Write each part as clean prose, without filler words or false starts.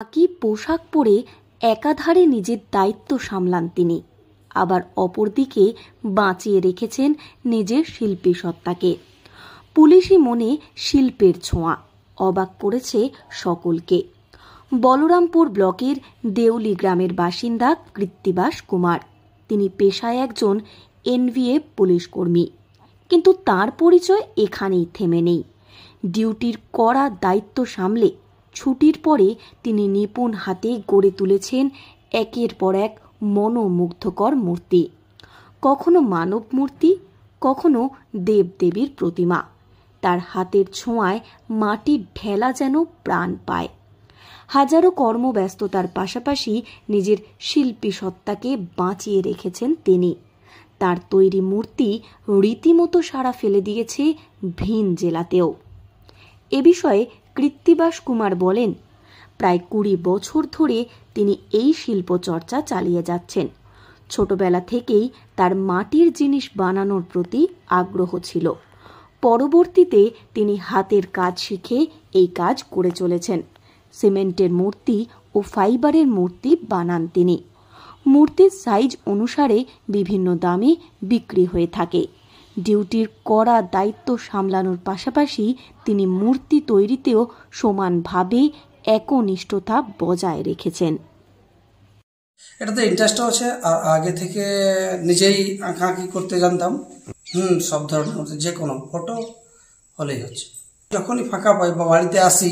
খাকি পোশাক পরে একাধারে নিজের দায়িত্ব সামলান তিনি, আবার অপরদিকে বাঁচিয়ে রেখেছেন নিজের শিল্পী সত্তাকে। পুলিশি মনে শিল্পের ছোঁয়া অবাক করেছে সকলকে। বলরামপুর ব্লকের দেউলি গ্রামের বাসিন্দা কৃত্তিবাস কুমার। তিনি পেশায় একজন এনভিএফ পুলিশ কর্মী, কিন্তু তার পরিচয় এখানেই থেমে নেই। ডিউটির কড়া দায়িত্ব সামলে ছুটির পরে তিনি নিপুণ হাতে গড়ে তুলেছেন একের পর এক মনোমুগ্ধকর মূর্তি। কখনো মানব মূর্তি, কখনো দেবদেবীর প্রতিমা। তার হাতের ছোঁয়ায় মাটির ঢেলা যেন প্রাণ পায়। হাজারো কর্মব্যস্ততার পাশাপাশি নিজের শিল্পী সত্তাকে বাঁচিয়ে রেখেছেন তিনি। তার তৈরি মূর্তি রীতিমতো সাড়া ফেলে দিয়েছে ভিন জেলাতেও। এ বিষয়ে কৃত্তিবাস কুমার বলেন, প্রায় 20 বছর ধরে তিনি এই শিল্প চর্চা চালিয়ে যাচ্ছেন। ছোটবেলা থেকেই তার মাটির জিনিস বানানোর প্রতি আগ্রহ ছিল। পরবর্তীতে তিনি হাতের কাজ শিখে এই কাজ করে চলেছেন। সিমেন্টের মূর্তি ও ফাইবারের মূর্তি বানান তিনি। মূর্তির সাইজ অনুসারে বিভিন্ন দামে বিক্রি হয়ে থাকে। ডিউটির কড়া দায়িত্ব সামলানোর পাশাপাশি তিনি মূর্তি তৈরিতেও সমানভাবে একনিষ্ঠতা বজায় রেখেছেন। এটাতে ইন্টারেস্ট আছে, আর আগে থেকে নিজেই আঁকাআঁকি করতে জানতাম। সব ধরনের যে কোনো ফটো হলেই হচ্ছে। যখনই ফাঁকা পাই বা বাড়িতে আসি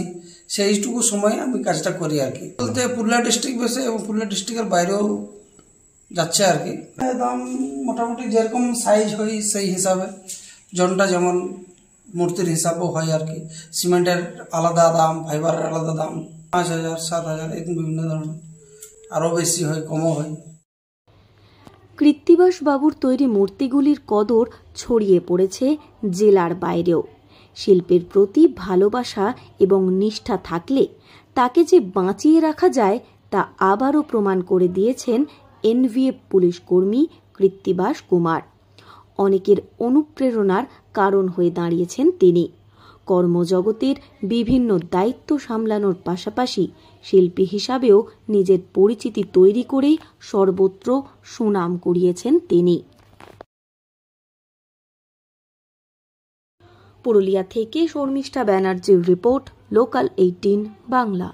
সেইটুকু সময় আমি কাজটা করি আর কি। বলতে পুরুলিয়া ডিস্ট্রিক্ট বেশি এবং পুরুলিয়া ডিস্ট্রিক্টের বাইরেও যাচ্ছে আর কি। দাম মোটামুটি যেরকম সাইজ হয় সেই হিসাবে, জনটা যেমন মূর্তির হিসাবও হয় আর কি। সিমেন্টের আলাদা দাম, ফাইবারের আলাদা দাম, 5,000, 7,000 এরকম বিভিন্ন ধরনের, আরও বেশি হয়, কমও হয়। কৃত্তিবাস বাবুর তৈরি মূর্তিগুলির কদর ছড়িয়ে পড়েছে জেলার বাইরেও। শিল্পের প্রতি ভালোবাসা এবং নিষ্ঠা থাকলে তাকে যে বাঁচিয়ে রাখা যায় তা আবারও প্রমাণ করে দিয়েছেন এনভিএফ পুলিশ কর্মী কৃত্তিবাস কুমার। অনেকের অনুপ্রেরণার কারণ হয়ে দাঁড়িয়েছেন তিনি। কর্মজগতের বিভিন্ন দায়িত্ব সামলানোর পাশাপাশি শিল্পী হিসাবেও নিজের পরিচিতি তৈরি করে সর্বত্র সুনাম কুড়িয়েছেন তিনি। পুরুলিয়া থেকে শর্মিষ্ঠা ব্যানার্জির রিপোর্ট, লোকাল 18 বাংলা।